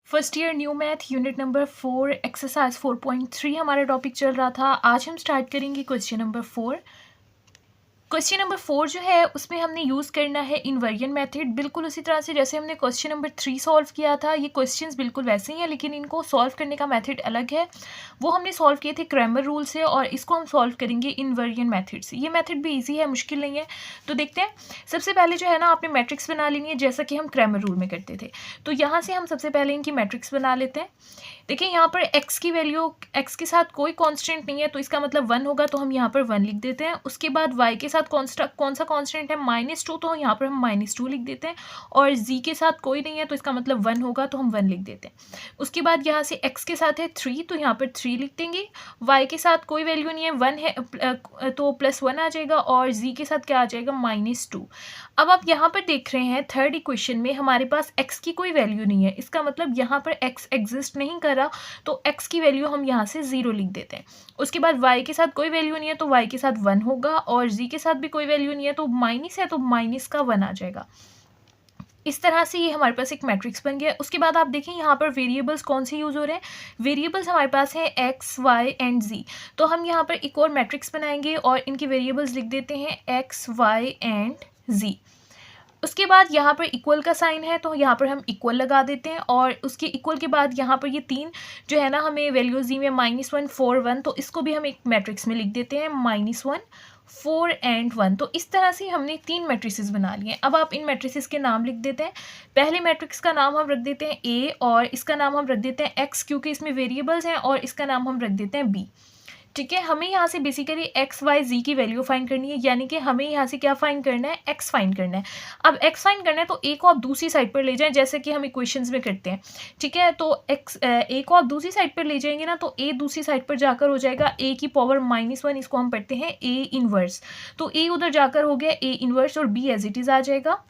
First year new math unit number 4 exercise 4.3 हमारा topic चल रहा था। आज हम स्टार्ट करेंगे क्वेश्चन नंबर 4। क्वेश्चन नंबर 4 जो है उसमें हमने यूज़ करना है इन्वर्जन मेथड, बिल्कुल उसी तरह से जैसे हमने क्वेश्चन नंबर 3 सॉल्व किया था। ये क्वेश्चंस बिल्कुल वैसे ही हैं, लेकिन इनको सॉल्व करने का मेथड अलग है। वो हमने सॉल्व किए थे क्रैमर रूल से, और इसको हम सॉल्व करेंगे इन्वर्जन मेथड से। ये मेथड भी ईजी है, मुश्किल नहीं है। तो देखते हैं। सबसे पहले जो है ना, आपने मैट्रिक्स बना लेनी है जैसा कि हम क्रैमर रूल में करते थे। तो यहाँ से हम सबसे पहले इनकी मैट्रिक्स बना लेते हैं। देखिए यहाँ पर x की वैल्यू, x के साथ कोई कांस्टेंट नहीं है तो इसका मतलब 1 होगा, तो हम यहाँ पर 1 लिख देते हैं। उसके बाद y के साथ कौन सा कांस्टेंट है, -2, तो यहाँ पर हम -2 लिख देते हैं। और z के साथ कोई नहीं है तो इसका मतलब 1 होगा, तो हम 1 लिख देते हैं। उसके बाद यहाँ से x के साथ है 3, तो यहाँ पर 3 लिख देंगे। y के साथ कोई वैल्यू नहीं है, 1 है तो +1 आ जाएगा, और z के साथ क्या आ जाएगा, -2। अब आप यहाँ पर देख रहे हैं थर्ड इक्वेशन में हमारे पास x की कोई वैल्यू नहीं है, इसका मतलब यहाँ पर x एग्जिस्ट नहीं कर रहा, तो x की वैल्यू हम यहाँ से 0 लिख देते हैं। उसके बाद y के साथ कोई वैल्यू नहीं है तो y के साथ 1 होगा, और z के साथ भी कोई वैल्यू नहीं है तो माइनस है तो माइनस का 1 आ जाएगा। इस तरह से ये हमारे पास एक मैट्रिक्स बन गया। उसके बाद आप देखें यहाँ पर वेरिएबल्स कौन से यूज़ हो रहे हैं। वेरिएबल्स हमारे पास हैं x, y एंड z। तो हम यहाँ पर एक और मैट्रिक्स बनाएंगे और इनकी वेरिएबल्स लिख देते हैं x, y एंड z। उसके बाद यहाँ पर इक्वल का साइन है तो यहाँ पर हम इक्वल लगा देते हैं, और उसके इक्वल के बाद यहाँ पर ये 3 जो है ना, हमें वैल्यूज दी में -1, 4, 1, तो इसको भी हम एक मैट्रिक्स में लिख देते हैं, -1, 4 एंड 1। तो इस तरह से हमने 3 मैट्रिसेस बना लिए हैं। अब आप इन मैट्रिसेस के नाम लिख देते हैं। पहले मैट्रिक्स का नाम हम रख देते हैं A, और इसका नाम हम रख देते हैं x क्योंकि इसमें वेरिएबल्स हैं, और इसका नाम हम रख देते हैं B। ठीक है, हमें यहाँ से बेसिकली x, y, z की वैल्यू फाइंड करनी है, यानी कि हमें यहाँ से क्या फाइंड करना है, x फाइंड करना है। अब x फाइंड करना है तो a को आप दूसरी साइड पर ले जाएं, जैसे कि हम इक्वेशंस में करते हैं। ठीक है, तो a को आप दूसरी साइड पर ले जाएंगे ना, तो a दूसरी साइड पर जाकर हो जाएगा a की पावर -1, इसको हम पढ़ते हैं a इनवर्स। तो a उधर जाकर हो गया a इनवर्स, और b एज इट इज़ आ जाएगा।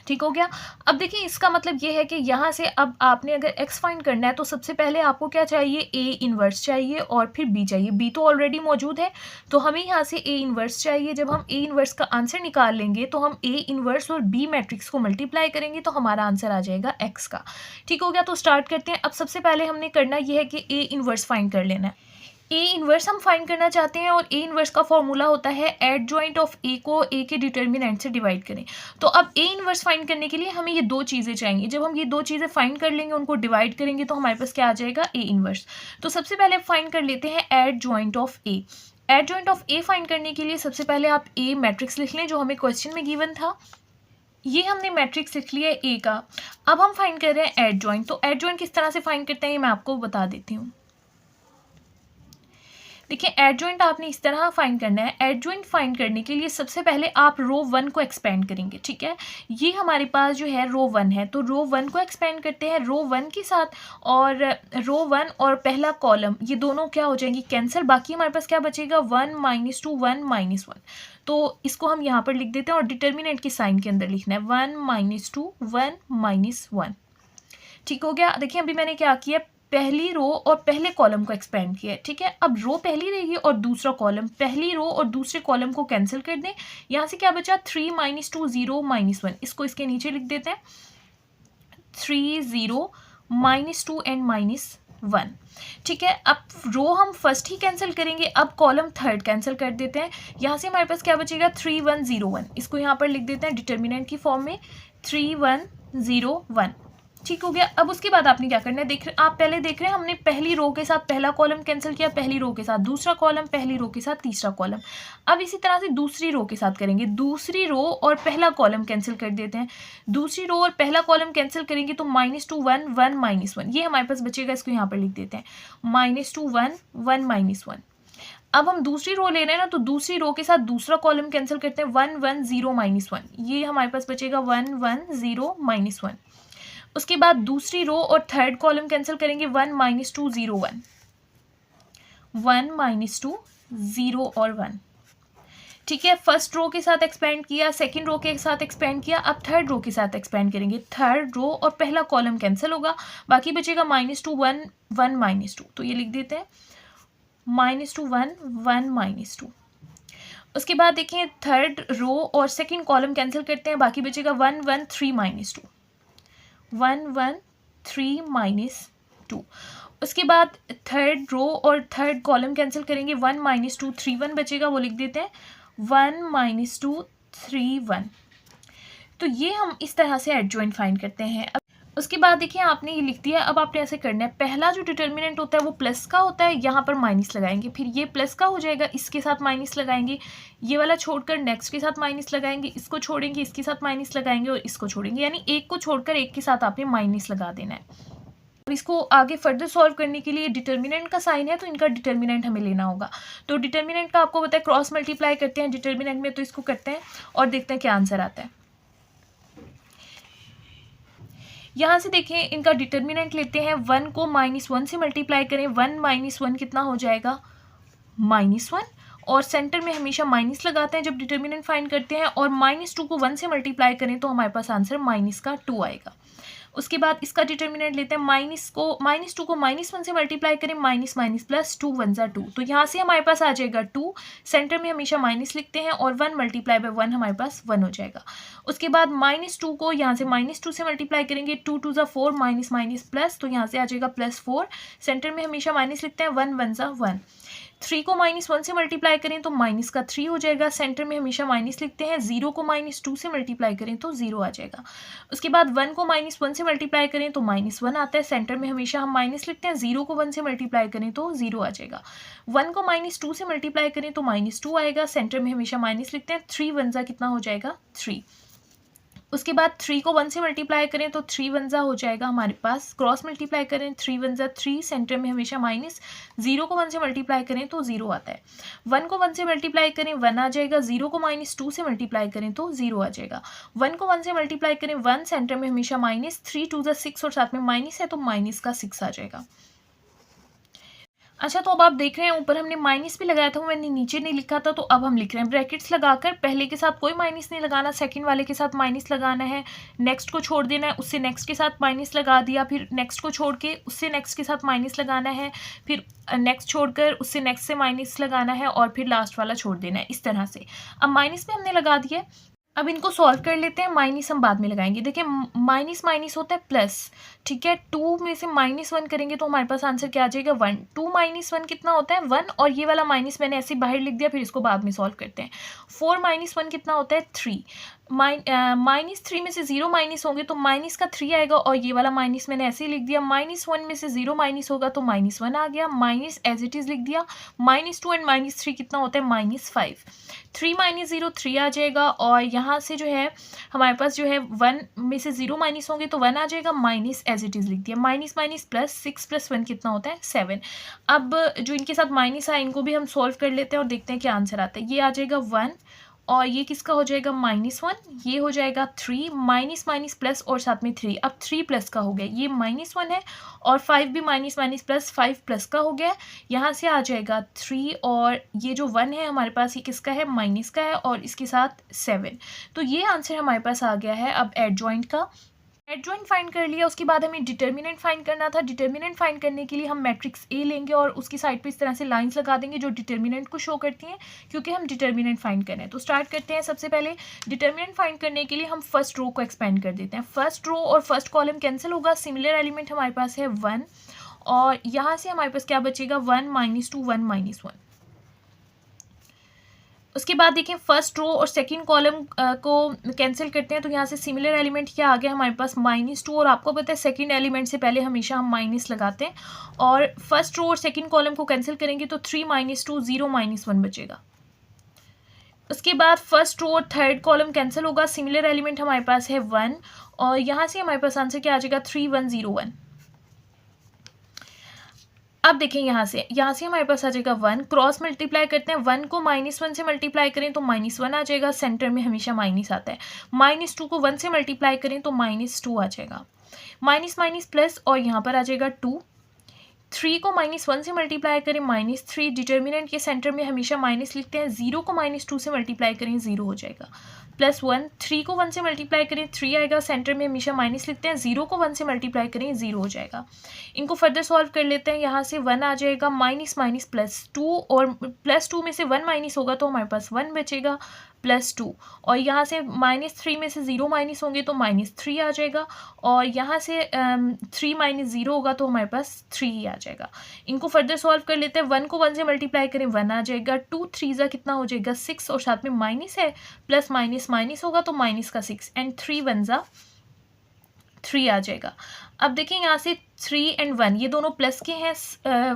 ठीक हो गया। अब देखिए इसका मतलब ये है कि यहाँ से अब आपने अगर x फाइंड करना है तो सबसे पहले आपको क्या चाहिए, a इनवर्स चाहिए और फिर b चाहिए। b तो ऑलरेडी मौजूद है, तो हमें यहाँ से a इनवर्स चाहिए। जब हम a इनवर्स का आंसर निकाल लेंगे तो हम a इनवर्स और b मैट्रिक्स को मल्टीप्लाई करेंगे तो हमारा आंसर आ जाएगा x का। ठीक हो गया, तो स्टार्ट करते हैं। अब सबसे पहले हमने करना यह है कि a इनवर्स फाइंड कर लेना है। ए इनवर्स हम फाइंड करना चाहते हैं, और ए इनवर्स का फॉर्मूला होता है एडजॉइंट ऑफ ए को ए के डिटर्मिनेंट से डिवाइड करें। तो अब ए इनवर्स फाइंड करने के लिए हमें ये 2 चीज़ें चाहिए। जब हम ये 2 चीज़ें फाइंड कर लेंगे, उनको डिवाइड करेंगे, तो हमारे पास क्या आ जाएगा, ए इनवर्स। तो सबसे पहले फाइंड कर लेते हैं adjoint of A. Adjoint of A find करने के लिए सबसे पहले आप ए मैट्रिक्स लिख लें जो हमें क्वेश्चन में गिवन था। ये हमने मैट्रिक्स लिख लिया ए का। अब हम फाइंड कर रहे हैं एडजॉइंट। तो एडजॉइंट किस तरह से फाइंड करते हैं ये मैं आपको बता देती हूँ। देखिए एडजॉइंट आपने इस तरह फाइंड करना है। एडजॉइंट फाइंड करने के लिए सबसे पहले आप रो 1 को एक्सपेंड करेंगे। ठीक है, ये हमारे पास जो है रो 1 है, तो रो 1 को एक्सपेंड करते हैं रो 1 के साथ, और रो 1 और पहला कॉलम ये दोनों क्या हो जाएंगी, कैंसिल। बाकी हमारे पास क्या बचेगा, 1 -2 1 -1। तो इसको हम यहाँ पर लिख देते हैं, और डिटर्मिनेंट के साइन के अंदर लिखना है 1 -2 1 -1। ठीक हो गया। देखिए अभी मैंने क्या किया, पहली रो और पहले कॉलम को एक्सपेंड किया है। ठीक है, अब रो पहली रहेगी और दूसरा कॉलम, पहली रो और दूसरे कॉलम को कैंसिल कर दें। यहाँ से क्या बचा, 3 -2 0 -1। इसको इसके नीचे लिख देते हैं, 3 0 -2 एंड -1। ठीक है, अब रो हम फर्स्ट ही कैंसिल करेंगे, अब कॉलम थर्ड कैंसिल कर देते हैं। यहाँ से हमारे पास क्या बचेगा, 3 1 0 1। इसको यहाँ पर लिख देते हैं डिटर्मिनेंट की फॉर्म में, 3 1 0 1। ठीक हो गया। अब उसके बाद आपने क्या करना है, आप पहले देख रहे हैं हमने पहली रो के साथ पहला कॉलम कैंसिल किया, पहली रो के साथ दूसरा कॉलम, पहली रो के साथ तीसरा कॉलम। अब इसी तरह से दूसरी रो के साथ करेंगे, दूसरी रो और पहला कॉलम कैंसिल कर देते हैं, दूसरी रो और पहला कॉलम कैंसिल करेंगे तो -2 1 1 -1 ये हमारे पास बचेगा। इसको यहाँ पर लिख देते हैं, -2 1 1 -1। अब हम दूसरी रो ले रहे हैं ना, तो दूसरी रो के साथ दूसरा कॉलम कैंसिल करते हैं, 1 1 0 -1 ये हमारे पास बचेगा 1 1 0 -1। उसके बाद दूसरी रो और थर्ड कॉलम कैंसिल करेंगे, 1 -2 0 1 1 -2 0 और 1। ठीक है, फर्स्ट रो के साथ एक्सपेंड किया, सेकंड रो के साथ एक्सपेंड किया, अब थर्ड रो के साथ एक्सपेंड करेंगे। थर्ड रो और पहला कॉलम कैंसिल होगा, बाकी बचेगा -2 1 1 -2। तो ये लिख देते हैं -2 1 1 -2। उसके बाद देखें थर्ड रो और सेकंड कॉलम कैंसिल करते हैं, बाकी बचेगा 1 1 3 -2 1 1 3 माइनस 2। उसके बाद थर्ड रो और थर्ड कॉलम कैंसिल करेंगे, 1 माइनस 2 3 1 बचेगा, वो लिख देते हैं 1 माइनस 2 3 1। तो ये हम इस तरह से एडजॉइंट फाइंड करते हैं। उसके बाद देखिए आपने ये लिख दिया, अब आपने ऐसे करना है, पहला जो डिटर्मिनेंट होता है वो प्लस का होता है, यहाँ पर माइनस लगाएंगे, फिर ये प्लस का हो जाएगा, इसके साथ माइनस लगाएंगे, ये वाला छोड़कर नेक्स्ट के साथ माइनस लगाएंगे, इसको छोड़ेंगे इसके साथ माइनस लगाएंगे और इसको छोड़ेंगे, यानी एक को छोड़कर एक के साथ आपने माइनस लगा देना है। अब इसको आगे फर्दर सॉल्व करने के लिए डिटर्मिनेंट का साइन है तो इनका डिटर्मिनेंट हमें लेना होगा। तो डिटर्मिनेंट का आपको पता है क्रॉस मल्टीप्लाई करते हैं डिटर्मिनेंट में, तो इसको करते हैं और देखते हैं क्या आंसर आता है। यहाँ से देखें इनका डिटर्मिनेंट लेते हैं, 1 को -1 से मल्टीप्लाई करें, 1 माइनस 1 कितना हो जाएगा -1, और सेंटर में हमेशा माइनस लगाते हैं जब डिटर्मिनेंट फाइंड करते हैं, और -2 को 1 से मल्टीप्लाई करें तो हमारे पास आंसर -2 आएगा। उसके बाद इसका डिटर्मिनेंट लेते हैं, -2 को -1 से मल्टीप्लाई करें, माइनस माइनस प्लस 2 1 ज़ा 2, तो यहाँ से हमारे पास आ जाएगा 2, सेंटर में हमेशा माइनस लिखते हैं, और 1 मल्टीप्लाई बाय 1 हमारे पास 1 हो जाएगा। उसके बाद -2 को यहाँ से -2 से मल्टीप्लाई करेंगे, 2 2 ज़ा 4, माइनस माइनस प्लस, तो यहाँ से आ जाएगा +4, सेंटर में हमेशा माइनस लिखते हैं, 1 1 ज़ा 1। 3 को -1 से मल्टीप्लाई करें तो -3 हो जाएगा, सेंटर में हमेशा माइनस लिखते हैं, 0 को -2 से मल्टीप्लाई करें तो 0 आ जाएगा। उसके बाद 1 को -1 से मल्टीप्लाई करें तो -1 आता है, सेंटर में हमेशा हम माइनस लिखते हैं, 0 को 1 से मल्टीप्लाई करें तो 0 आ जाएगा। 1 को -2 से मल्टीप्लाई करें तो -2 आएगा, सेंटर में हमेशा माइनस लिखते हैं, 3 1 ज़ा कितना हो जाएगा 3। उसके बाद 3 को 1 से मल्टीप्लाई करें तो 3 1 ज़ा हो जाएगा हमारे पास, क्रॉस मल्टीप्लाई करें 3 1 ज़ा 3, सेंटर में हमेशा माइनस, 0 को 1 से मल्टीप्लाई करें तो 0 आता है। 1 को 1 से मल्टीप्लाई करें 1 आ जाएगा, 0 को -2 से मल्टीप्लाई करें तो 0 आ जाएगा। 1 को 1 से मल्टीप्लाई करें 1, सेंटर में हमेशा माइनस, 3 2 ज़ा 6 और साथ में माइनस है तो -6 आ जाएगा। अच्छा, तो अब आप देख रहे हैं ऊपर हमने माइनस भी लगाया था, वो मैंने नीचे नहीं लिखा था, तो अब हम लिख रहे हैं ब्रैकेट्स लगाकर, पहले के साथ कोई माइनस नहीं लगाना, सेकंड वाले के साथ माइनस लगाना है, नेक्स्ट को छोड़ देना है, उससे नेक्स्ट के साथ माइनस लगा दिया, फिर नेक्स्ट को छोड़ के उससे नेक्स्ट के साथ माइनस लगाना है, फिर नेक्स्ट छोड़कर उससे नेक्स्ट से माइनस लगाना है, और फिर लास्ट वाला छोड़ देना है, इस तरह से। अब माइनस में हमने लगा दिया, अब इनको सॉल्व कर लेते हैं, माइनस हम बाद में लगाएंगे। देखिए माइनस माइनस होता है प्लस, ठीक है, 2 में से -1 करेंगे तो हमारे पास आंसर क्या आ जाएगा 1। 2 - 1 कितना होता है 1, और ये वाला माइनस मैंने ऐसे बाहर लिख दिया, फिर इसको बाद में सॉल्व करते हैं। 4 - 1 कितना होता है 3, -3 में से 0 माइनस होंगे तो माइनस का 3 आएगा, और ये वाला माइनस मैंने ऐसे ही लिख दिया, -1 में से 0 माइनस होगा तो -1 आ गया, माइनस एज इट इज़ लिख दिया। -2 एंड -3 कितना होता है -5, 3 - 0 3 आ जाएगा, और यहाँ से जो है हमारे पास जो है 1 में से 0 माइनस होंगे तो 1 आ जाएगा, माइनस एज इट इज़ लिख दिया, माइनस माइनस प्लस, 6 + 1 कितना होता है 7। अब जो इनके साथ माइनस है इनको भी हम सॉल्व कर लेते हैं और देखते हैं क्या आंसर आता है। ये आ जाएगा 1, और ये किसका हो जाएगा -1, ये हो जाएगा 3, माइनस माइनस प्लस और साथ में 3, अब 3 प्लस का हो गया, ये -1 है, और 5 भी माइनस माइनस प्लस 5 प्लस का हो गया, यहाँ से आ जाएगा 3, और ये जो 1 है हमारे पास ये किसका है माइनस का है, और इसके साथ 7। तो ये आंसर हमारे पास आ गया है। अब एडजॉइंट का, एडजॉइंट फाइंड कर लिया, उसके बाद हमें डिटर्मिनेंट फाइंड करना था। डिटर्मिनेंट फाइंड करने के लिए हम मैट्रिक्स ए लेंगे और उसकी साइड पे इस तरह से लाइंस लगा देंगे जो डिटर्मिनेंट को शो करती हैं, क्योंकि हम डिटर्मिनेंट फाइंड करें। तो स्टार्ट करते हैं। सबसे पहले डिटर्मिनेंट फाइंड करने के लिए हम फर्स्ट रो को एक्सपेंड कर देते हैं। फर्स्ट रो और फर्स्ट कॉलम कैंसिल होगा, सिमिलर एलिमेंट हमारे पास है 1, और यहाँ से हमारे पास क्या बचेगा 1 - 2 1 - 1। उसके बाद देखिए फर्स्ट रो और सेकंड कॉलम को कैंसिल करते हैं, तो यहाँ से सिमिलर एलिमेंट क्या आ गया हमारे पास -2, और आपको पता है सेकंड एलिमेंट से पहले हमेशा हम माइनस लगाते हैं, और फर्स्ट रो और सेकंड कॉलम को कैंसिल करेंगे तो 3 - 2 0 - 1 बचेगा। उसके बाद फर्स्ट रो और थर्ड कॉलम कैंसिल होगा, सिमिलर एलिमेंट हमारे पास है 1, और यहाँ से हमारे पास आंसर क्या आ जाएगा 3 1 0 1। अब देखें यहाँ से हमारे पास आ जाएगा 1, क्रॉस मल्टीप्लाई करते हैं, 1 को -1 से मल्टीप्लाई करें तो -1 आ जाएगा, सेंटर में हमेशा माइनस आता है। -2 को 1 से मल्टीप्लाई करें तो -2 आ जाएगा, माइनस माइनस प्लस, और यहाँ पर आ जाएगा 2। 3 को -1 से मल्टीप्लाई करें -3, डिटर्मिनेंट के सेंटर में हमेशा माइनस लिखते हैं, 0 को -2 से मल्टीप्लाई करें 0 हो जाएगा, +1। 3 को 1 से मल्टीप्लाई करें 3 आएगा, सेंटर में हमेशा माइनस लिखते हैं, 0 को 1 से मल्टीप्लाई करें 0 हो जाएगा। इनको फर्दर सॉल्व कर लेते हैं। यहाँ से 1 आ जाएगा, माइनस माइनस +2, और +2 में से 1 माइनस होगा तो हमारे पास 1 बचेगा, +2 और यहाँ से -3 में से 0 माइनस होंगे तो -3 आ जाएगा और यहाँ से 3 - 0 होगा तो हमारे पास 3 ही आ जाएगा। इनको फर्दर सॉल्व कर लेते हैं। 1 को 1 से मल्टीप्लाई करें 1 आ जाएगा। 2 3 ज़ा कितना हो जाएगा 6 और साथ में माइनस है, प्लस माइनस माइनस होगा तो माइनस का 6 एंड 3 1 ज़ा 3 आ जाएगा। अब देखिए यहाँ से 3 एंड 1 ये दोनों प्लस के हैं,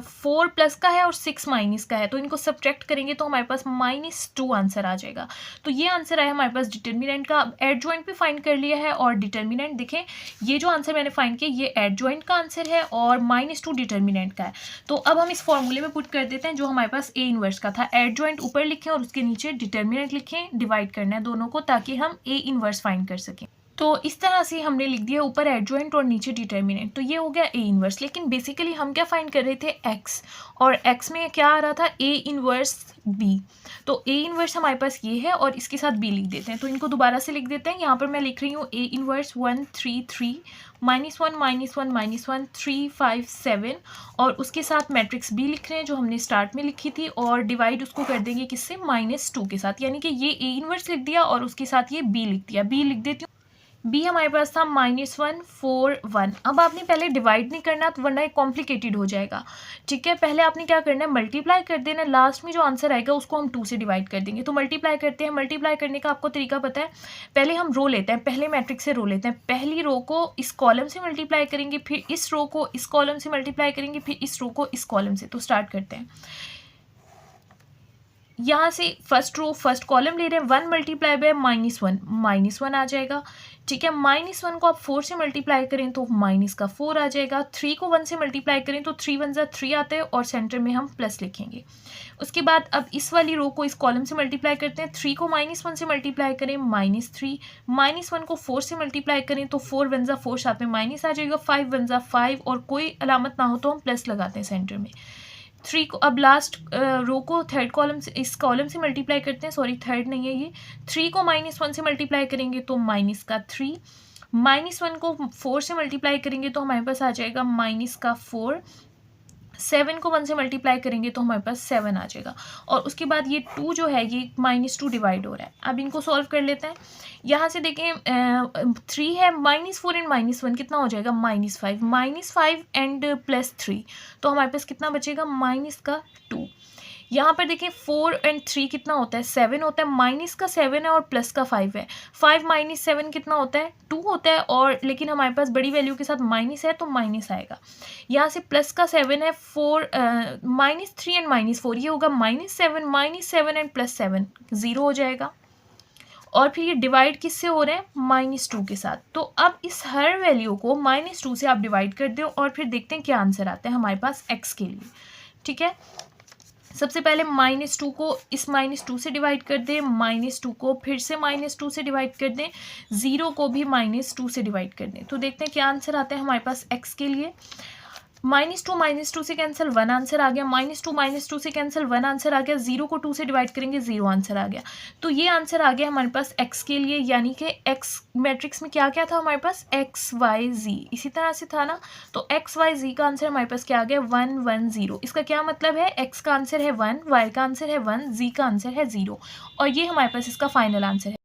4 प्लस का है और 6 माइनस का है, तो इनको सब्ट्रैक्ट करेंगे तो हमारे पास -2 आंसर आ जाएगा। तो ये आंसर आया हमारे पास डिटर्मिनेंट का। अब एडजॉइंट भी फाइंड कर लिया है और डिटर्मिनेंट देखें, ये जो आंसर मैंने फाइंड किया ये एडजॉइंट का आंसर है और -2 डिटर्मिनेंट का है। तो अब हम इस फॉर्मूले में पुट कर देते हैं जो हमारे पास ए इनवर्स का था। एडजॉइंट ऊपर लिखें और उसके नीचे डिटर्मिनेंट लिखें, डिवाइड करना है दोनों को ताकि हम ए इनवर्स फाइंड कर सकें। तो इस तरह से हमने लिख दिया ऊपर एडजॉइंट और नीचे डिटर्मिनेंट, तो ये हो गया ए इनवर्स। लेकिन बेसिकली हम क्या फाइंड कर रहे थे एक्स, और एक्स में क्या आ रहा था ए इनवर्स बी। तो ए इनवर्स हमारे पास ये है और इसके साथ बी लिख देते हैं। तो इनको दोबारा से लिख देते हैं। यहाँ पर मैं लिख रही हूँ ए इनवर्स 1 3 3 -1 -1 -1 3 5 7 और उसके साथ मैट्रिक्स बी लिख रहे हैं जो हमने स्टार्ट में लिखी थी और डिवाइड उसको कर देंगे किससे -2 के साथ, यानी कि ये ए इनवर्स लिख दिया और उसके साथ ये बी लिख दिया। बी लिख देती हूँ, बी हमारे पास था -1 4 1। अब आपने पहले डिवाइड नहीं करना तो वरना कॉम्प्लिकेटेड हो जाएगा, ठीक है। पहले आपने क्या करना है, मल्टीप्लाई कर देना, लास्ट में जो आंसर आएगा उसको हम 2 से डिवाइड कर देंगे। तो मल्टीप्लाई करते हैं। मल्टीप्लाई करने का आपको तरीका पता है, पहले हम रो लेते हैं, पहले मैट्रिक्स से रो लेते हैं। पहली रो को इस कॉलम से मल्टीप्लाई करेंगे, फिर इस रो को इस कॉलम से मल्टीप्लाई करेंगे, फिर इस रो को इस कॉलम से। तो स्टार्ट करते हैं। यहाँ से फर्स्ट रो फर्स्ट कॉलम ले रहे हैं, 1 मल्टीप्लाई बाय -1 आ जाएगा, ठीक है। -1 को आप 4 से मल्टीप्लाई करें तो -4 आ जाएगा। 3 को 1 से मल्टीप्लाई करें तो 3 1 ज़ा 3 आता है और सेंटर में हम प्लस लिखेंगे। उसके बाद अब इस वाली रो को इस कॉलम से मल्टीप्लाई करते हैं। 3 को -1 से मल्टीप्लाई करें -3, -1 को 4 से मल्टीप्लाई करें तो 4 1 ज़ा 4 साथ में माइनस आ जाएगा, 5 1 ज़ा 5 और कोई अलामत ना हो तो हम प्लस लगाते हैं सेंटर में। 3 को अब लास्ट रो को थर्ड कॉलम से इस कॉलम से मल्टीप्लाई करते हैं, सॉरी थर्ड नहीं है ये। 3 को -1 से मल्टीप्लाई करेंगे तो -3, -1 को 4 से मल्टीप्लाई करेंगे तो हमारे पास आ जाएगा -4, 7 को 1 से मल्टीप्लाई करेंगे तो हमारे पास 7 आ जाएगा और उसके बाद ये 2 जो है ये -2 डिवाइड हो रहा है। अब इनको सॉल्व कर लेते हैं। यहाँ से देखें 3 है, -4 एंड -1 कितना हो जाएगा -5 एंड +3, तो हमारे पास कितना बचेगा -2। यहाँ पर देखिए 4 एंड 3 कितना होता है 7 होता है, माइनस का 7 है और प्लस का 5 है। 5 - 7 कितना होता है 2 होता है, और लेकिन हमारे पास बड़ी वैल्यू के साथ माइनस है तो माइनस आएगा। यहाँ से प्लस का 7 है, 4 -3 एंड -4 ये होगा -7 एंड +7 0 हो जाएगा। और फिर ये डिवाइड किससे हो रहे हैं -2 के साथ। तो अब इस हर वैल्यू को -2 से आप डिवाइड कर दो और फिर देखते हैं क्या आंसर आता है हमारे पास x के लिए, ठीक है। सबसे पहले -2 को इस -2 से डिवाइड कर दें, -2 को फिर से -2 से डिवाइड कर दें, 0 को भी -2 से डिवाइड कर दें। तो देखते हैं क्या आंसर आता है हमारे पास x के लिए। -2 से कैंसिल 1 आंसर आ गया, -2 से कैंसिल 1 आंसर आ गया, 0 को 2 से डिवाइड करेंगे 0 आंसर आ गया। तो ये आंसर आ गया हमारे पास x के लिए, यानी कि x मैट्रिक्स में क्या क्या था हमारे पास x y z इसी तरह से था ना। तो x y z का आंसर हमारे पास क्या आ गया 1 1 0। इसका क्या मतलब है, x का आंसर है 1, y का आंसर है 1, z का आंसर है 0 और ये हमारे पास इसका फाइनल आंसर है।